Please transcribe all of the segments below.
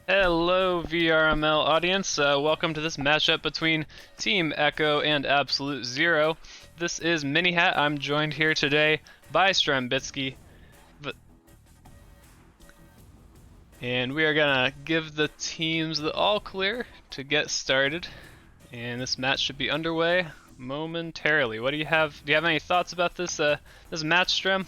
Hello, VRML audience. Welcome to this matchup between Team Echo and Absolute Zero. This is Minihat. I'm joined here today by Strembitsky. And we are going to give the teams the all clear to get started. And this match should be underway momentarily. What do you have? Do you have any thoughts about this match, Strem?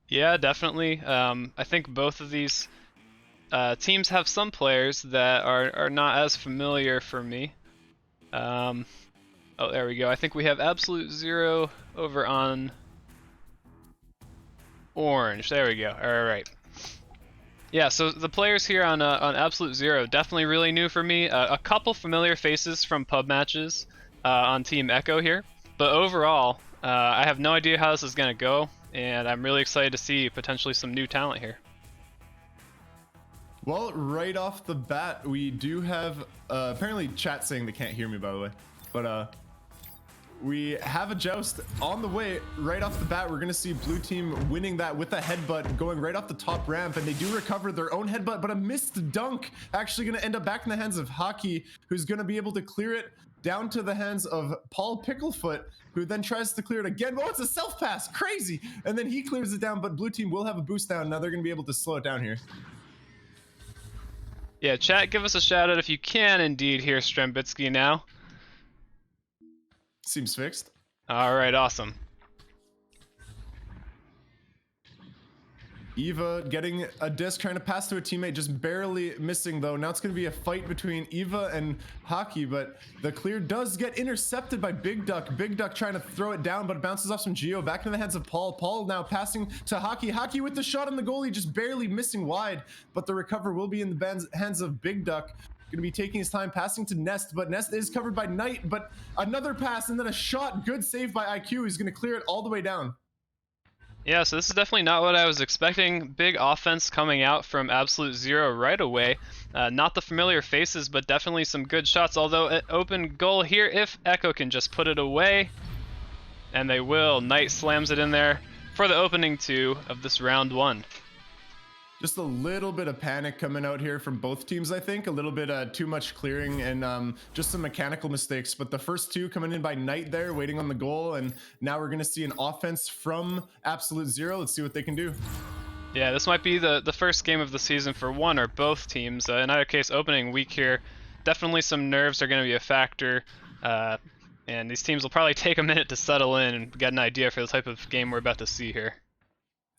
Yeah, definitely. I think both of these teams have some players that are not as familiar for me. Um, oh, there we go. I think we have Absolute Zero over on Orange. There we go. All right. Yeah, so the players here on Absolute Zero definitely really new for me. A couple familiar faces from pub matches on Team Echo here, but overall, I have no idea how this is gonna go, and I'm really excited to see potentially some new talent here. Well, right off the bat, we do have apparently chat saying they can't hear me, by the way, but we have a joust on the way. Right off the bat, we're gonna see blue team winning that with a headbutt going right off the top ramp, and they do recover their own headbutt, but a missed dunk actually gonna end up back in the hands of Hockey, who's gonna be able to clear it down to the hands of Paul Picklefoot, who then tries to clear it again. Oh, it's a self pass, crazy, and then he clears it down, but blue team will have a boost down. Now they're gonna be able to slow it down here. Yeah, chat, give us a shout out if you can indeed hear Strembitsky now. Seems fixed. All right, awesome. Eva getting a disc, trying to pass to a teammate, just barely missing though. Now it's going to be a fight between Eva and Hockey, but the clear does get intercepted by Big Duck. Big Duck trying to throw it down, but it bounces off some Geo back into the hands of Paul. Paul now passing to Hockey. Hockey with the shot on the goalie, just barely missing wide, but the recover will be in the hands of Big Duck. Going to be taking his time passing to Nest, but Nest is covered by Knight, but another pass and then a shot. Good save by IQ. He's going to clear it all the way down. Yeah, so this is definitely not what I was expecting. Big offense coming out from Absolute Zero right away. Not the familiar faces, but definitely some good shots, although an open goal here if Echo can just put it away. And they will. Knight slams it in there for the opening two of this round one. Just a little bit of panic coming out here from both teams, I think. A little bit too much clearing and just some mechanical mistakes. But the first two coming in by Knight there, waiting on the goal. And now we're going to see an offense from Absolute Zero. Let's see what they can do. Yeah, this might be the first game of the season for one or both teams. In either case, opening week here, definitely some nerves are going to be a factor. And these teams will probably take a minute to settle in and get an idea for the type of game we're about to see here.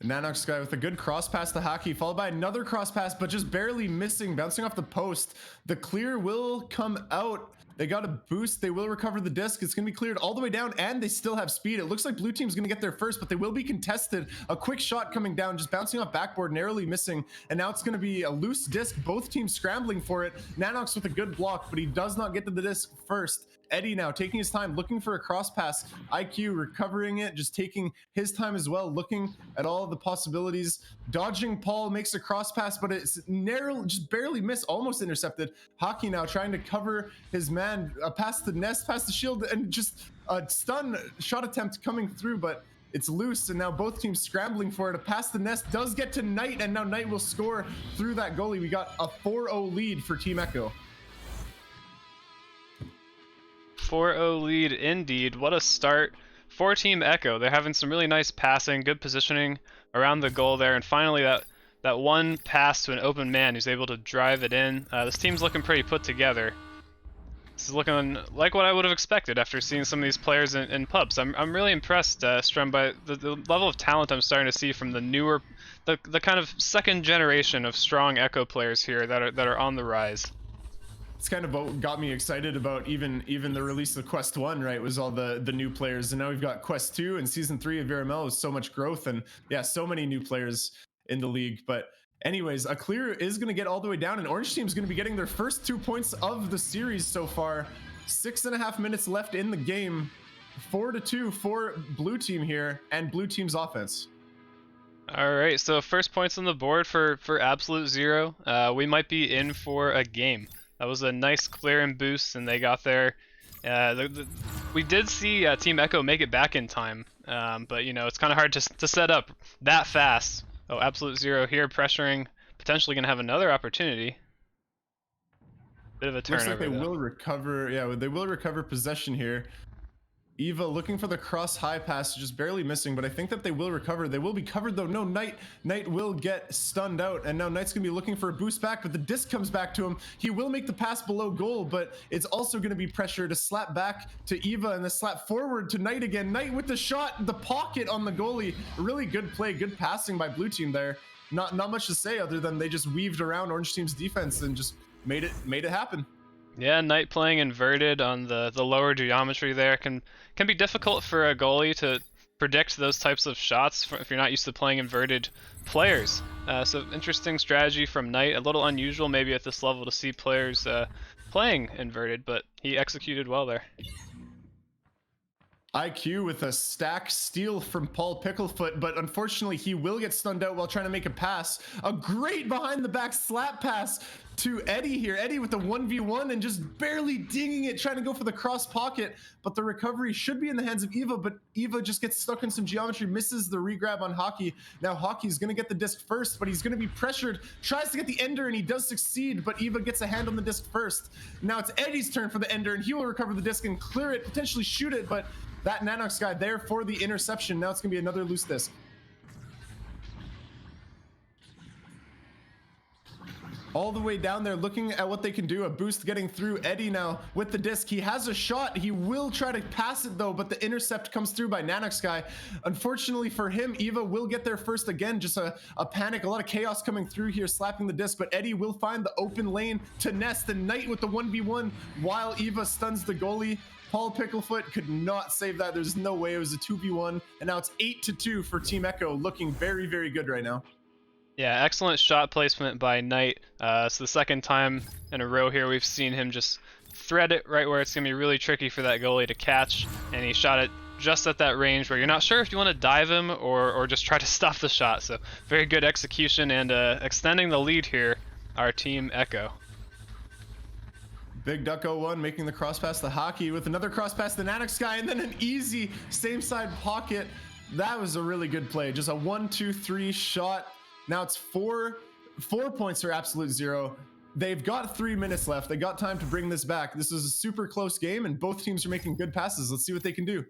Nanox guy with a good cross pass to Hockey, followed by another cross pass, but just barely missing, bouncing off the post. The clear will come out. They got a boost. They will recover the disc. It's going to be cleared all the way down, and they still have speed. It looks like blue team's going to get there first, but they will be contested. A quick shot coming down, just bouncing off backboard, narrowly missing, and now it's going to be a loose disc. Both teams scrambling for it. Nanox with a good block, but he does not get to the disc first. Eddie now taking his time, looking for a cross pass. IQ recovering it, just taking his time as well, looking at all of the possibilities. Dodging Paul, makes a cross pass, but it's narrow, just barely missed, almost intercepted. Hockey now trying to cover his man, past the Nest, past the shield, and just a stun shot attempt coming through, but it's loose, and now both teams scrambling for it. A pass the Nest does get to Knight, and now Knight will score through that goalie. We got a 4-0 lead for Team Echo. 4-0 lead indeed. What a start for Team Echo. They're having some really nice passing, good positioning around the goal there, and finally that one pass to an open man who's able to drive it in. This team's looking pretty put together. This is looking like what I would have expected after seeing some of these players in pubs. I'm really impressed, Strem, by the level of talent I'm starting to see from the newer, the kind of second generation of strong Echo players here that are on the rise. It's kind of what got me excited about even the release of Quest 1, right? Was all the new players, and now we've got Quest 2 and Season 3 of VRML with so much growth, and yeah, so many new players in the league. But anyways, a clear is going to get all the way down, and Orange Team's going to be getting their first 2 points of the series so far. 6.5 minutes left in the game. 4-2 for blue team here, and blue team's offense. All right, so first points on the board for Absolute Zero. We might be in for a game. That was a nice clear and boost, and they got there. We did see Team Echo make it back in time, but you know, it's kind of hard to set up that fast. Oh, Absolute Zero here pressuring, potentially going to have another opportunity. Bit of a turnover. Looks like they though. will recover. Yeah, they will recover possession here. Eva looking for the cross high pass, just barely missing, but I think that they will recover. They will be covered though. No, Knight will get stunned out, and now Knight's gonna be looking for a boost back, but the disc comes back to him. He will make the pass below goal, but it's also gonna be pressure to slap back to Eva and the slap forward to Knight again. Knight with the shot, the pocket on the goalie. Really good play, good passing by blue team there. Not much to say other than they just weaved around orange team's defense and just made it happen. Yeah, Knight playing inverted on the lower geometry there can be difficult for a goalie to predict those types of shots if you're not used to playing inverted players. So interesting strategy from Knight. A little unusual maybe at this level to see players playing inverted, but he executed well there. IQ with a stack steal from Paul Picklefoot, but unfortunately he will get stunned out while trying to make a pass. A great behind the back slap pass to Eddie here. Eddie with the 1v1 and just barely dinging it, trying to go for the cross pocket, but the recovery should be in the hands of Eva, but Eva just gets stuck in some geometry, misses the regrab on Hockey. Now Hockey's gonna get the disc first, but he's gonna be pressured, tries to get the ender, and he does succeed, but Eva gets a hand on the disc first. Now it's Eddie's turn for the ender, and he will recover the disc and clear it, potentially shoot it, but that Nanox guy there for the interception. Now it's gonna be another loose disc. All the way down there looking at what they can do. A boost getting through. Eddie now with the disc. He has a shot. He will try to pass it though, but the intercept comes through by Nanox guy. Unfortunately for him, Eva will get there first again. Just a panic, a lot of chaos coming through here, slapping the disc, but Eddie will find the open lane to nest, and Knight with the 1v1 while Eva stuns the goalie. Paul Picklefoot could not save that. There's no way. It was a 2v1, and now it's 8-2 for Team Echo, looking very, very good right now. Yeah, excellent shot placement by Knight. So the second time in a row here we've seen him just thread it right where it's going to be really tricky for that goalie to catch, and he shot it just at that range where you're not sure if you want to dive him or just try to stop the shot. So very good execution, and extending the lead here, our Team Echo. Big Duck 01 making the cross pass to Hockey with another cross pass to Nanox guy, and then an easy same side pocket. That was a really good play. Just a 1-2-3 shot. Now it's four points for Absolute Zero. They've got 3 minutes left. They got time to bring this back. This is a super close game, and both teams are making good passes. Let's see what they can do.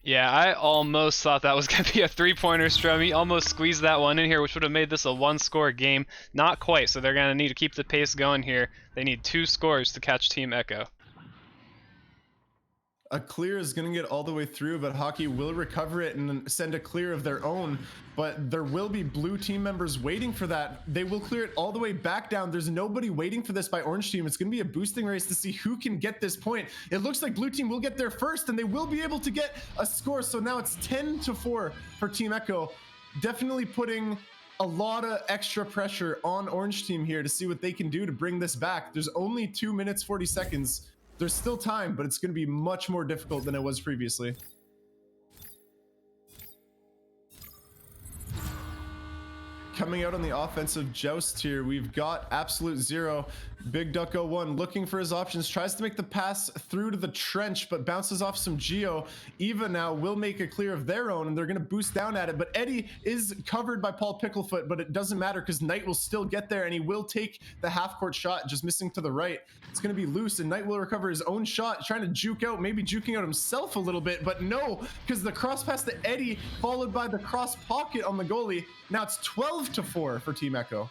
Yeah, I almost thought that was going to be a three-pointer, Strum. He almost squeezed that one in here, which would have made this a one-score game. Not quite, so they're going to need to keep the pace going here. They need 2 scores to catch Team Echo. A clear is going to get all the way through, but Hockey will recover it and send a clear of their own. But there will be blue team members waiting for that. They will clear it all the way back down. There's nobody waiting for this by orange team. It's going to be a boosting race to see who can get this point. It looks like blue team will get there first, and they will be able to get a score. So now it's 10-4 for Team Echo. Definitely putting a lot of extra pressure on orange team here to see what they can do to bring this back. There's only 2 minutes 40 seconds. There's still time, but it's going to be much more difficult than it was previously. Coming out on the offensive joust here, we've got Absolute Zero. Big Duck 01 looking for his options, tries to make the pass through to the trench, but bounces off some geo. Eva now will make a clear of their own, and they're going to boost down at it, but Eddie is covered by Paul Picklefoot, but it doesn't matter because Knight will still get there, and he will take the half-court shot, just missing to the right. It's going to be loose, and Knight will recover his own shot, trying to juke out, maybe juking out himself a little bit, but no, because the cross pass to Eddie, followed by the cross pocket on the goalie. Now it's 12-4 for Team Echo.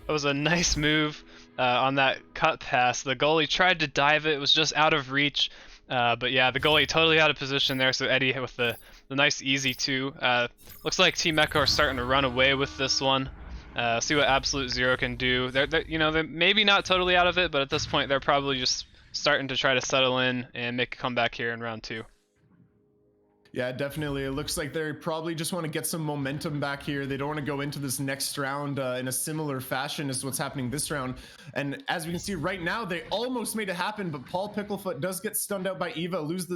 That was a nice move on that cut pass. The goalie tried to dive it. It was just out of reach. But yeah, the goalie totally out of position there, so Eddie with the nice easy 2. Looks like Team Echo are starting to run away with this one. See what Absolute Zero can do. They're maybe not totally out of it, but at this point they're probably just starting to try to settle in and make a comeback here in round 2. Yeah, definitely. It looks like they probably just want to get some momentum back here. They don't want to go into this next round in a similar fashion as what's happening this round. And as we can see right now, they almost made it happen, but Paul Picklefoot does get stunned out by Eva, loses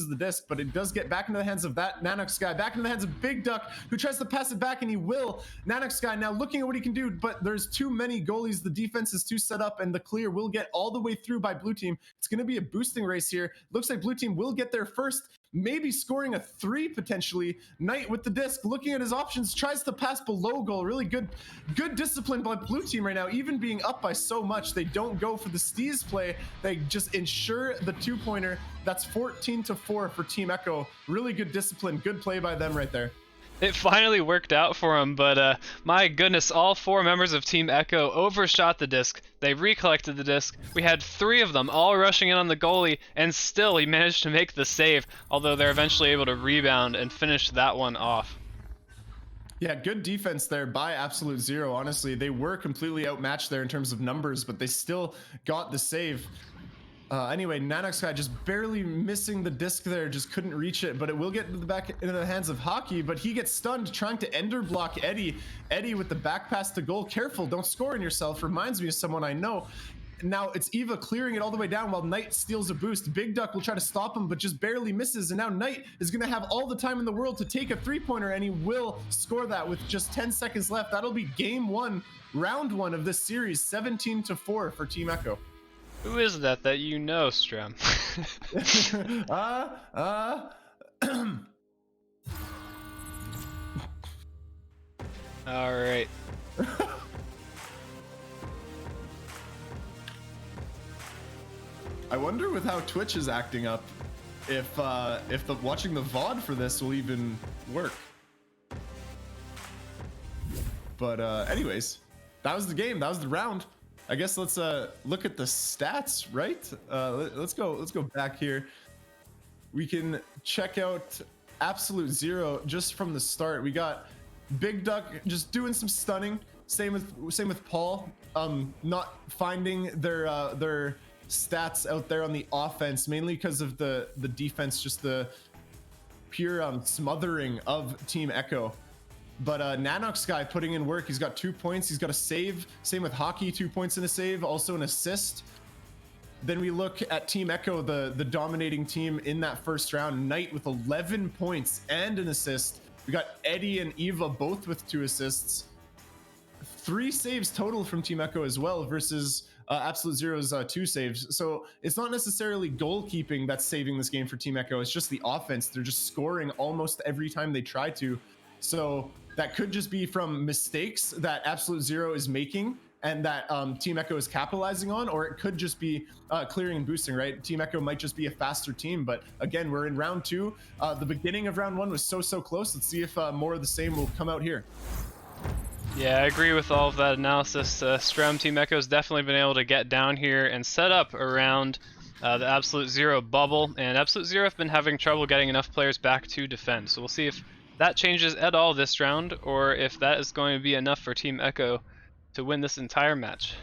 the disc, but it does get back into the hands of that Nanox guy, back into the hands of Big Duck, who tries to pass it back, and he will. Nanox guy now looking at what he can do, but there's too many goalies. The defense is too set up, and the clear will get all the way through by blue team. It's going to be a boosting race here. Looks like blue team will get there first, maybe scoring a 3 potentially. Knight with the disc, looking at his options, tries to pass below goal. Really good discipline by blue team right now. Even being up by so much, they don't go for the Steez play. They just ensure the 2-pointer. That's 14-4 for Team Echo. Really good discipline, good play by them right there. It finally worked out for him, but my goodness, all 4 members of Team Echo overshot the disc. They recollected the disc. We had 3 of them all rushing in on the goalie, and still he managed to make the save, although they're eventually able to rebound and finish that one off. Yeah, good defense there by Absolute Zero. Honestly, they were completely outmatched there in terms of numbers, but they still got the save. Anyway, Nanox guy just barely missing the disc there, just couldn't reach it, but it will get into the hands of Hockey, but he gets stunned trying to ender block Eddie. Eddie with the back pass to goal. Careful, don't score on yourself. Reminds me of someone I know. Now it's Eva clearing it all the way down while Knight steals a boost. Big Duck will try to stop him, but just barely misses. And now Knight is going to have all the time in the world to take a 3-pointer, and he will score that with just 10 seconds left. That'll be game 1, round 1 of this series, 17-4 for Team Echo. Who is that you know, Strem? All right. I wonder with how Twitch is acting up, if watching the VOD for this will even work. But anyways, that was the game. That was the round. I guess let's look at the stats, right? Let's go back here. We can check out Absolute Zero just from the start. We got Big Duck just doing some stunning. Same with Paul. Not finding their stats out there on the offense, mainly because of the defense, just the pure smothering of Team Echo. But Nanox guy putting in work. He's got 2 points. He's got a save. Same with Hockey, 2 points and a save. Also an assist. Then we look at Team Echo, the dominating team in that first round. Knight with 11 points and an assist. We got Eddie and Eva both with 2 assists. 3 saves total from Team Echo as well versus Absolute Zero's 2 saves. So it's not necessarily goalkeeping that's saving this game for Team Echo. It's just the offense. They're just scoring almost every time they try to. So that could just be from mistakes that Absolute Zero is making and that Team Echo is capitalizing on, or it could just be clearing and boosting, right? Team Echo might just be a faster team, but again, we're in round 2. The beginning of round 1 was so close. Let's see if more of the same will come out here. Yeah, I agree with all of that analysis. Strem, Team Echo's definitely been able to get down here and set up around the Absolute Zero bubble, and Absolute Zero have been having trouble getting enough players back to defend. So we'll see if that changes at all this round, or if that is going to be enough for Team Echo to win this entire match.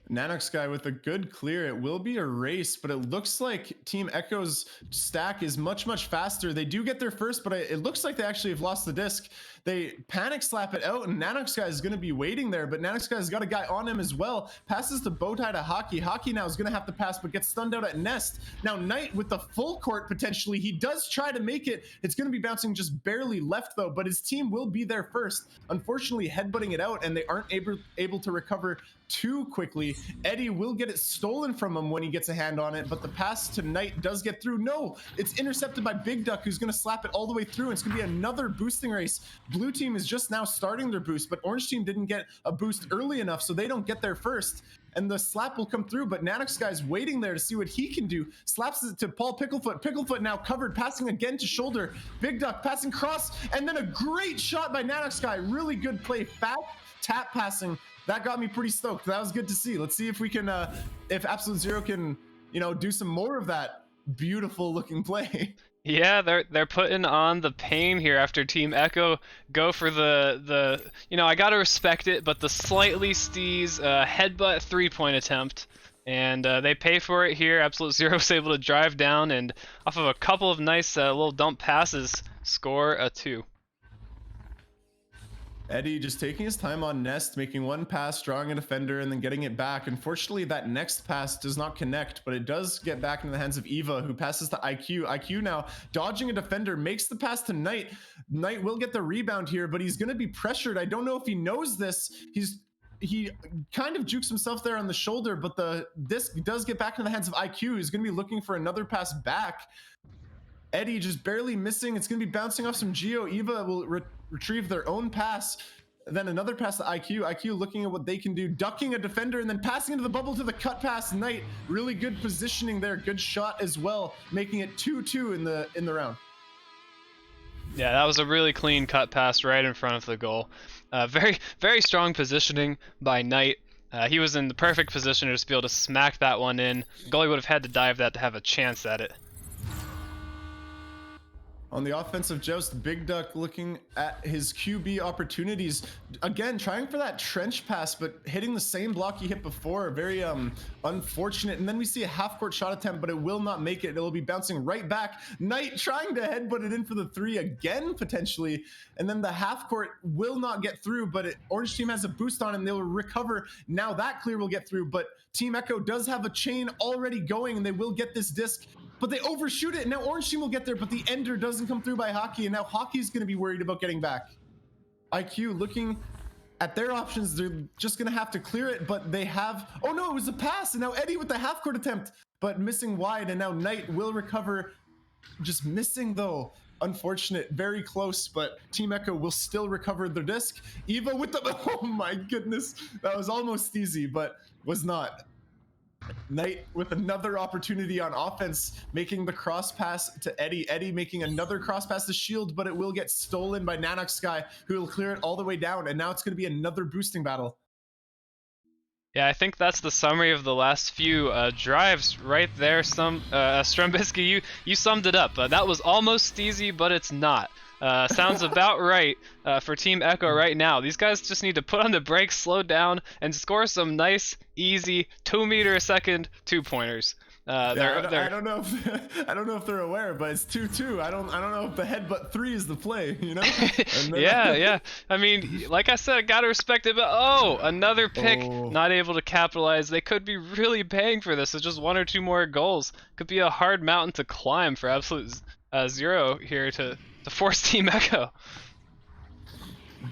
Nanox guy with a good clear. It will be a race, but it looks like Team Echo's stack is much faster. They do get there first, but it looks like they actually have lost the disc. They panic slap it out, and Nanox guy is going to be waiting there, but Nanox guy's got a guy on him as well. Passes to Bowtie to Hockey. Hockey now is going to have to pass, but gets stunned out at Nest. Now Knight with the full court potentially. He does try to make it. It's going to be bouncing just barely left though, but his team will be there first. Unfortunately, headbutting it out, and they aren't able to recover too quickly. Eddie will get it stolen from him when he gets a hand on it, but the pass to Knight does get through. No, it's intercepted by Big Duck, who's going to slap it all the way through. And it's going to be another boosting race. Blue team is just now starting their boost, but orange team didn't get a boost early enough, so they don't get there first. And the slap will come through, but Nanox guy's waiting there to see what he can do. Slaps it to Paul Picklefoot. Picklefoot now covered, passing again to shoulder. Big Duck passing cross, and then a great shot by Nanox guy. Really good play. Fat tap passing. That got me pretty stoked. That was good to see. Let's see if we can, if Absolute Zero can, do some more of that beautiful looking play. Yeah, they're putting on the pain here after Team Echo go for the I gotta respect it, but the slightly steez headbutt 3-point attempt. And they pay for it here. Absolute Zero is able to drive down and off of a couple of nice little dump passes, score a 2. Eddie just taking his time on Nest, making one pass, drawing a defender, and then getting it back. Unfortunately, that next pass does not connect, but it does get back into the hands of Eva, who passes to IQ. IQ now dodging a defender, makes the pass to Knight. Knight will get the rebound here, but he's going to be pressured. I don't know if he knows this. He kind of jukes himself there on the shoulder, but the disc does get back into the hands of IQ. He's going to be looking for another pass back. Eddie just barely missing. It's going to be bouncing off some Geo. Eva will retrieve their own pass. Then another pass to IQ. IQ looking at what they can do, ducking a defender and then passing into the bubble to the cut pass. Knight, really good positioning there. Good shot as well, making it 2-2 in the round. Yeah, that was a really clean cut pass right in front of the goal. Very, very strong positioning by Knight. He was in the perfect position to just be able to smack that one in. Goalie would have had to dive that to have a chance at it. On the offensive joust, Big Duck looking at his QB opportunities. Again, trying for that trench pass, but hitting the same block he hit before. Very unfortunate. And then we see a half-court shot attempt, but it will not make it. It'll be bouncing right back. Knight trying to headbutt it in for the 3 again, potentially. And then the half-court will not get through, but Orange Team has a boost on and they'll recover. Now that clear will get through, but Team Echo does have a chain already going, and they will get this disc. But they overshoot it, and now Orange Team will get there, but the ender doesn't come through by Hockey, and now Hockey's going to be worried about getting back. IQ looking at their options. They're just going to have to clear it, but they have... Oh, no, it was a pass, and now Eddie with the half-court attempt, but missing wide, and now Knight will recover. Just missing, though. Unfortunate. Very close, but Team Echo will still recover their disc. Eva with the... Oh, my goodness. That was almost easy, but was not. Knight with another opportunity on offense, making the cross pass to Eddie. Eddie making another cross pass to Shield, but it will get stolen by Nanox Sky, who will clear it all the way down. And now it's going to be another boosting battle. Yeah, I think that's the summary of the last few drives right there. Strembitsky, you summed it up. That was almost easy, but it's not. Sounds about right for Team Echo right now. These guys just need to put on the brakes, slow down, and score some nice, easy 2 meter a second 2-pointers. I don't know if they're aware, but it's 2-2. I don't know if the headbutt 3 is the play, you know? Yeah. I mean, like I said, gotta respect it, but another pick, not able to capitalize. They could be really paying for this. It's just 1 or 2 more goals. Could be a hard mountain to climb for Absolute Zero here to force Team Echo.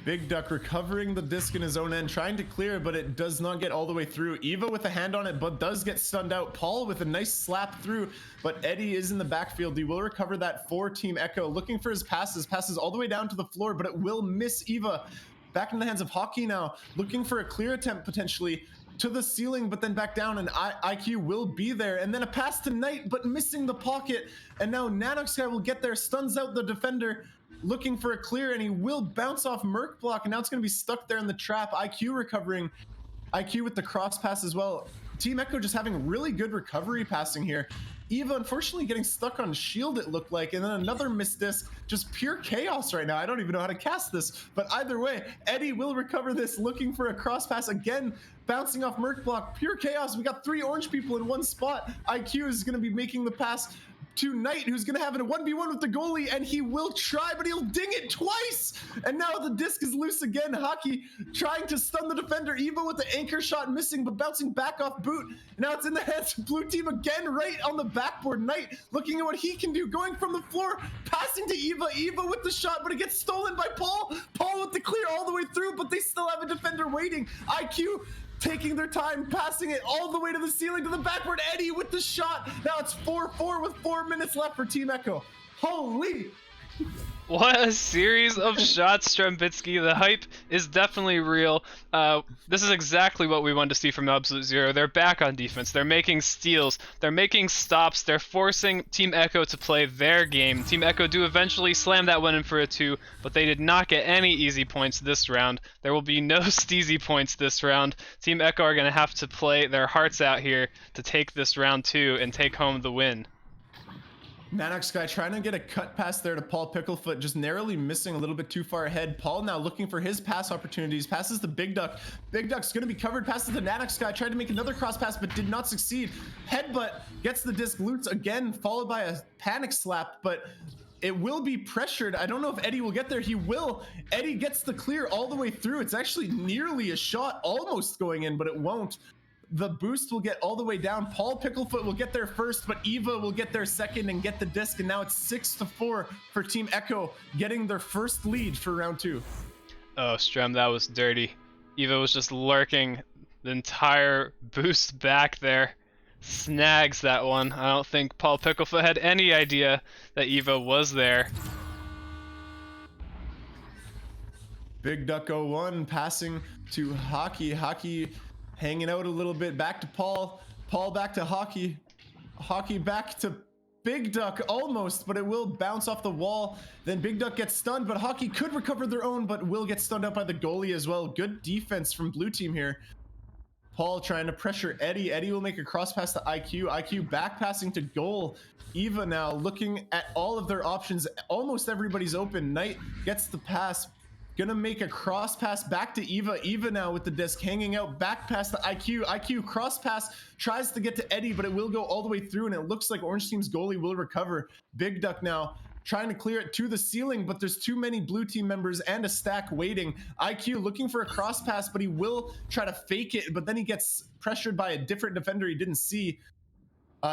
Big Duck recovering the disc in his own end, trying to clear, but it does not get all the way through. Eva with a hand on it, but does get stunned out. Paul with a nice slap through, but Eddie is in the backfield. He will recover that for Team Echo, looking for his passes all the way down to the floor, but it will miss Eva. Back in the hands of Hockey now, looking for a clear attempt potentially to the ceiling, but then back down, and IQ will be there. And then a pass to Knight, but missing the pocket. And now Nanox Guy will get there, stuns out the defender, looking for a clear, and he will bounce off Merc block, and now it's going to be stuck there in the trap. IQ recovering. IQ with the cross pass as well. Team Echo just having really good recovery passing here. Eva unfortunately getting stuck on Shield, it looked like, and then another missed disc. Just pure chaos right now. I don't even know how to cast this, but either way, Eddie will recover this, looking for a cross pass again, bouncing off Merc block. Pure chaos. We got 3 orange people in one spot. IQ is going to be making the pass to Knight, who's going to have a 1v1 with the goalie, and he will try, but he'll ding it twice. And now the disc is loose again. Hockey trying to stun the defender. Eva with the anchor shot missing, but bouncing back off boot. Now it's in the hands of blue team again, right on the backboard. Knight looking at what he can do, going from the floor, passing to Eva. Eva with the shot, but it gets stolen by Paul. Paul with the clear all the way through, but they still have a defender waiting. IQ taking their time, passing it all the way to the ceiling, to the backboard. Eddie with the shot. Now it's 4-4 with 4 minutes left for Team Echo. Holy! What a series of shots, Strembitsky. The hype is definitely real. This is exactly what we wanted to see from Absolute Zero. They're back on defense. They're making steals. They're making stops. They're forcing Team Echo to play their game. Team Echo do eventually slam that one in for a 2, but they did not get any easy points this round. There will be no steezy points this round. Team Echo are going to have to play their hearts out here to take this round 2 and take home the win. Nanox guy trying to get a cut pass there to Paul Picklefoot, just narrowly missing a little bit too far ahead. Paul now looking for his pass opportunities, passes to Big Duck. Big Duck's going to be covered, passes to Nanox guy, tried to make another cross pass but did not succeed. Headbutt gets the disc, loots again, followed by a panic slap, but it will be pressured. I don't know if Eddie will get there. He will. Eddie gets the clear all the way through. It's actually nearly a shot, almost going in, but it won't. The boost will get all the way down. Paul Picklefoot will get there first, but Eva will get there second and get the disc. And now it's 6-4 for Team Echo, getting their first lead for round 2. Oh, Strem, that was dirty. Eva was just lurking the entire boost back there. Snags that one. I don't think Paul Picklefoot had any idea that Eva was there. Big Duck 01 passing to Hockey. Hockey hanging out a little bit, back to Paul. Paul back to Hockey. Hockey back to Big Duck, almost, but it will bounce off the wall. Then Big Duck gets stunned, but Hockey could recover their own, but will get stunned out by the goalie as well. Good defense from blue team here. Paul trying to pressure Eddie. Eddie will make a cross pass to IQ. IQ back passing to goal. Eva now looking at all of their options. Almost everybody's open. Knight gets the pass. Gonna make a cross pass back to Eva. Eva now with the disc hanging out, back pass to IQ. IQ cross pass, tries to get to Eddie, but it will go all the way through, and it looks like Orange Team's goalie will recover. Big Duck now trying to clear it to the ceiling, but there's too many blue team members and a stack waiting. IQ looking for a cross pass, but he will try to fake it, but then he gets pressured by a different defender he didn't see.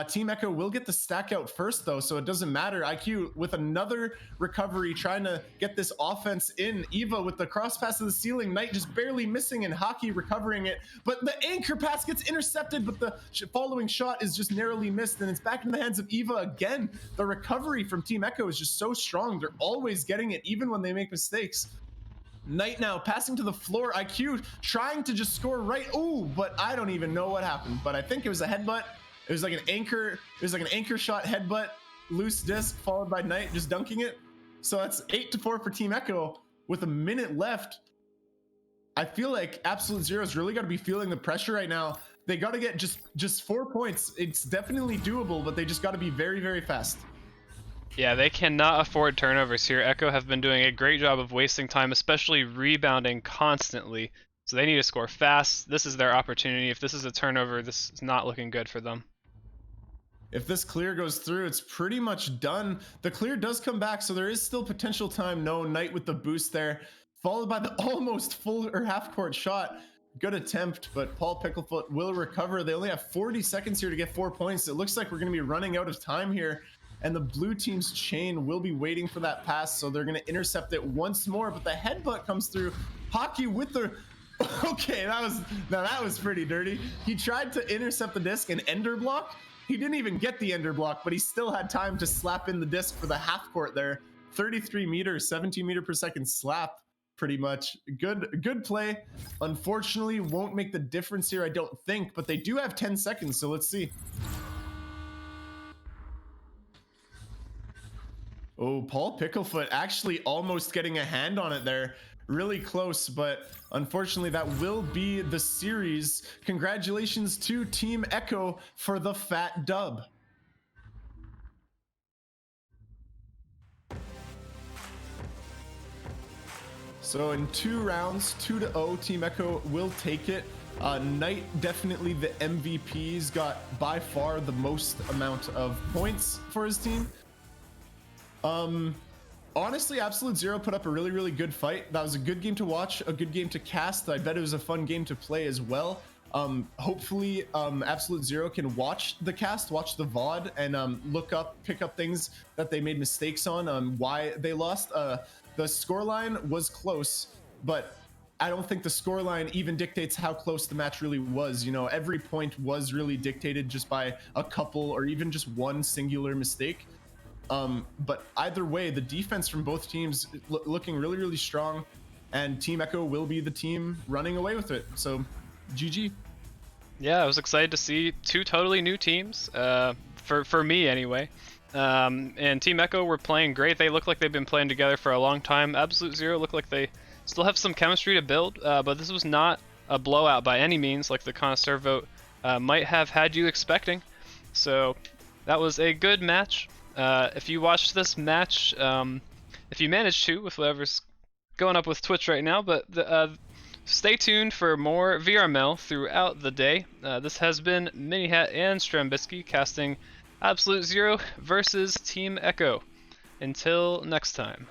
Team Echo will get the stack out first though, so it doesn't matter. IQ with another recovery, trying to get this offense in. Eva with the cross pass to the ceiling. Knight just barely missing, and Hockey recovering it. But the anchor pass gets intercepted, but the following shot is just narrowly missed, and it's back in the hands of Eva again. The recovery from Team Echo is just so strong. They're always getting it, even when they make mistakes. Knight now passing to the floor. IQ trying to just score right. Oh, but I don't even know what happened, but I think it was a headbutt. It was like an anchor shot headbutt, loose disc, followed by Knight just dunking it. So that's 8-4 for Team Echo with a minute left. I feel like Absolute Zero's really got to be feeling the pressure right now. They got to get just 4 points. It's definitely doable, but they just got to be very, very fast. Yeah, they cannot afford turnovers here. Echo have been doing a great job of wasting time, especially rebounding constantly. So they need to score fast. This is their opportunity. If this is a turnover, this is not looking good for them. If this clear goes through, it's pretty much done. The clear does come back, so there is still potential time. No, Knight with the boost there, followed by the almost full or half court shot. Good attempt, but Paul Picklefoot will recover. They only have 40 seconds here to get 4 points. It looks like we're going to be running out of time here, and the blue team's chain will be waiting for that pass, so they're going to intercept it once more, but the headbutt comes through. Hockey with the... Okay, that was pretty dirty. He tried to intercept the disc and ender block. He didn't even get the ender block, but he still had time to slap in the disc for the half court there. 33 meters, 17 meter per second slap, pretty much. Good play. Unfortunately, won't make the difference here, I don't think, but they do have 10 seconds, so let's see. Oh, Paul Picklefoot actually almost getting a hand on it there. Really close, but unfortunately that will be the series. Congratulations to Team Echo for the fat dub. So in 2 rounds, 2-0, Team Echo will take it. Knight definitely the MVP's got by far the most amount of points for his team. Honestly, Absolute Zero put up a really, really good fight. That was a good game to watch, a good game to cast. I bet it was a fun game to play as well. Hopefully, Absolute Zero can watch the cast, watch the VOD, and pick up things that they made mistakes on, why they lost. The scoreline was close, but I don't think the scoreline even dictates how close the match really was. You know, every point was really dictated just by a couple or even just one singular mistake. But either way, the defense from both teams looking really, really strong, and Team Echo will be the team running away with it. So, GG. Yeah, I was excited to see 2 totally new teams, for me anyway. And Team Echo were playing great. They look like they've been playing together for a long time. Absolute Zero looked like they still have some chemistry to build, but this was not a blowout by any means, like the connoisseur vote might have had you expecting. So that was a good match. If you watched this match, if you managed to, with whatever's going up with Twitch right now, but stay tuned for more VRML throughout the day. This has been Minihat and Strembitsky casting Absolute Zero versus Team Echo. Until next time.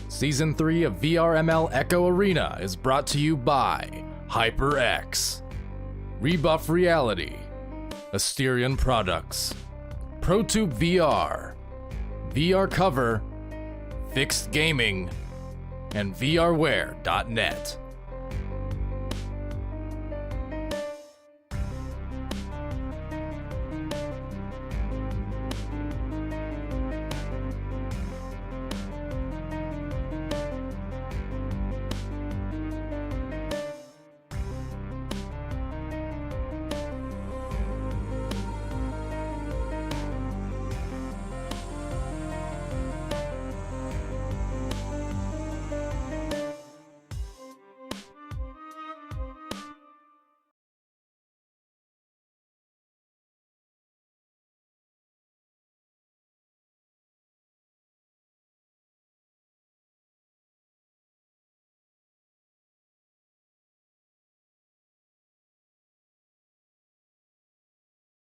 Season 3 of VRML Echo Arena is brought to you by HyperX, Rebuff Reality, Asterion Products, ProTube VR, VR Cover, Fixed Gaming, and VRware.net.